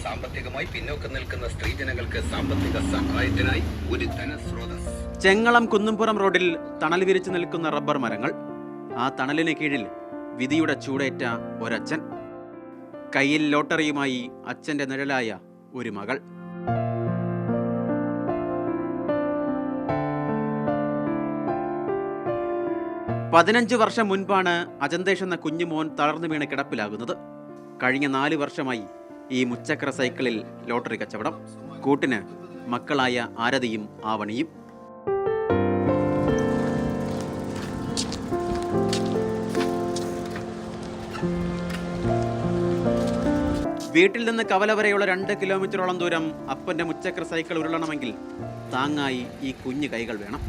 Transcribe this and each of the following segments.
സാമ്പത്തികമായി പിന്നോക്കം നിൽക്കുന്ന സ്ത്രീജനങ്ങൾക്ക് സാമ്പത്തിക സഹായത്തിനായി ഒരു ധനസ്രോതസ്. ചെങ്ങളം കുന്നുംപുറം റോഡിൽ തണൽ വിരിച്ചു നിൽക്കുന്ന റബ്ബർ മരങ്ങൾ. ആ തണലിന് കീഴിൽ വിധിയുടെ ചൂടേറ്റ ഒരച്ഛൻ. കയ്യിൽ ലോട്ടറിയുമായി അച്ഛൻ്റെ നിഴലായ ഒരു മകൾ. പതിനഞ്ച് വർഷം മുൻപാണ് അജന്തേഷ് എന്ന കുഞ്ഞുമോൻ തളർന്നു വീണ് കിടപ്പിലാകുന്നത്. കഴിഞ്ഞ 4 വർഷമായി ഈ മുച്ചക്ര സൈക്കിളിൽ ലോട്ടറി കച്ചവടം. കൂട്ടിന് മക്കളായ ആരതിയും ആവണിയും. വീട്ടിൽ നിന്ന് കവല വരെയുള്ള 2 കിലോമീറ്ററോളം ദൂരം അപ്പൻ്റെ മുച്ചക്ര സൈക്കിൾ ഉരുളണമെങ്കിൽ താങ്ങായി ഈ കുഞ്ഞു കൈകൾ വേണം.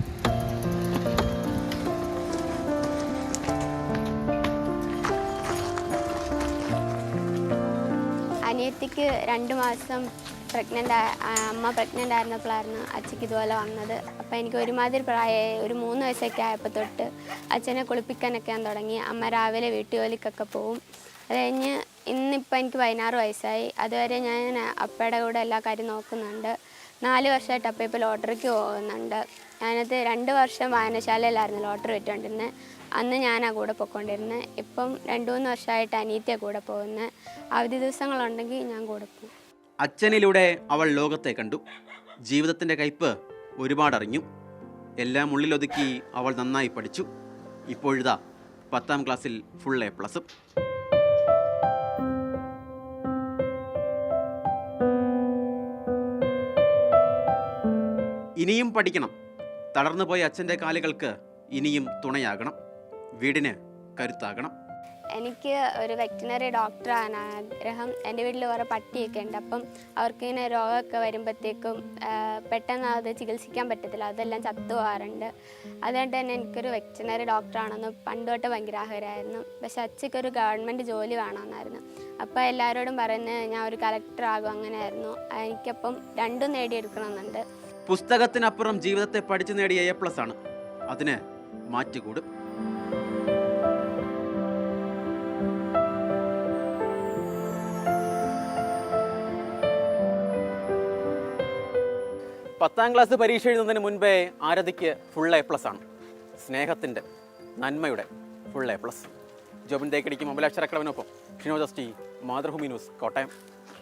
അനിയത്തിക്ക് 2 മാസം അമ്മ പ്രഗ്നൻ്റ് ആയിരുന്നപ്പോഴായിരുന്നു അച്ഛക്ക് ഇതുപോലെ വന്നത്. അപ്പോൾ എനിക്ക് ഒരുമാതിരി പ്രായമായി, ഒരു 3 വയസ്സൊക്കെ ആയപ്പോൾ തൊട്ട് അച്ഛനെ കുളിപ്പിക്കാനൊക്കെ ഞാൻ തുടങ്ങി. അമ്മ രാവിലെ വീട്ടുജോലിക്കൊക്കെ പോവും. അത് കഴിഞ്ഞ് ഇന്നിപ്പോൾ എനിക്ക് 16 വയസ്സായി. അതുവരെ ഞാൻ അപ്പയുടെ കൂടെ എല്ലാ കാര്യം നോക്കുന്നുണ്ട്. 4 വർഷമായിട്ട് അപ്പ ഇപ്പോൾ ലോട്ടറിക്ക് പോകുന്നുണ്ട്. ഞാനത് 2 വർഷം വായനശാലയിലായിരുന്നു ലോട്ടറി വെച്ചുകൊണ്ടിരുന്നത്. അന്ന് ഞാനാ കൂടെ പോയിക്കൊണ്ടിരുന്നത്. ഇപ്പം 2-3 വർഷമായിട്ട് അനിയത്തിയാണ് കൂടെ പോകുന്നത്. അവധി ദിവസങ്ങളുണ്ടെങ്കിൽ ഞാൻ കൂടെ പോകും. അച്ഛനിലൂടെ അവൾ ലോകത്തെ കണ്ടു. ജീവിതത്തിൻ്റെ കയ്പ് ഒരുപാടറിഞ്ഞു. എല്ലാം ഉള്ളിലൊതുക്കി അവൾ നന്നായി പഠിച്ചു. ഇപ്പോഴിതാ 10ാം ക്ലാസ്സിൽ ഫുൾ A+. ഇനിയും പഠിക്കണം. തളർന്നുപോയ അച്ഛൻ്റെ കാലുകൾക്ക് ഇനിയും തുണയാകണം. വീടിന് കരുത്താകണം. എനിക്ക് ഒരു വെറ്റിനറി ഡോക്ടറാണ് ആഗ്രഹം. എൻ്റെ വീട്ടിൽ കുറേ പട്ടിയൊക്കെ ഉണ്ട്. അപ്പം അവർക്കിങ്ങനെ രോഗമൊക്കെ വരുമ്പോഴത്തേക്കും പെട്ടെന്ന് അത് ചികിത്സിക്കാൻ പറ്റത്തില്ല, അതെല്ലാം ചത്തുപോകാറുണ്ട്. അതുകൊണ്ട് തന്നെ എനിക്കൊരു വെറ്റിനറി ഡോക്ടറാണെന്ന് പണ്ട് തൊട്ട് ഭയങ്കര ആഗ്രഹമായിരുന്നു. പക്ഷെ അച്ഛക്കൊരു ഗവൺമെൻറ് ജോലി വേണമെന്നായിരുന്നു. അപ്പോൾ എല്ലാവരോടും പറയുന്നത് ഞാൻ ഒരു കളക്ടറാകും, അങ്ങനെയായിരുന്നു. എനിക്കപ്പം 2ഉം നേടിയെടുക്കണമെന്നുണ്ട്. പുസ്തകത്തിനപ്പുറം ജീവിതത്തെ പഠിച്ചു നേടിയ A+ ആണ്. അതിന് മാറ്റുകൂടും. പത്താം ക്ലാസ് പരീക്ഷ എഴുതുന്നതിന് മുൻപേ ആരതിക്ക് ഫുൾ A+ ആണ്. സ്നേഹത്തിൻ്റെ, നന്മയുടെ ഫുൾ A+. ജോബിൻ തേക്കടിക്കും അമലാക്ഷരക്കളവനൊപ്പം ഷിനോജസ്റ്റി, മാതൃഭൂമി ന്യൂസ്, കോട്ടയം.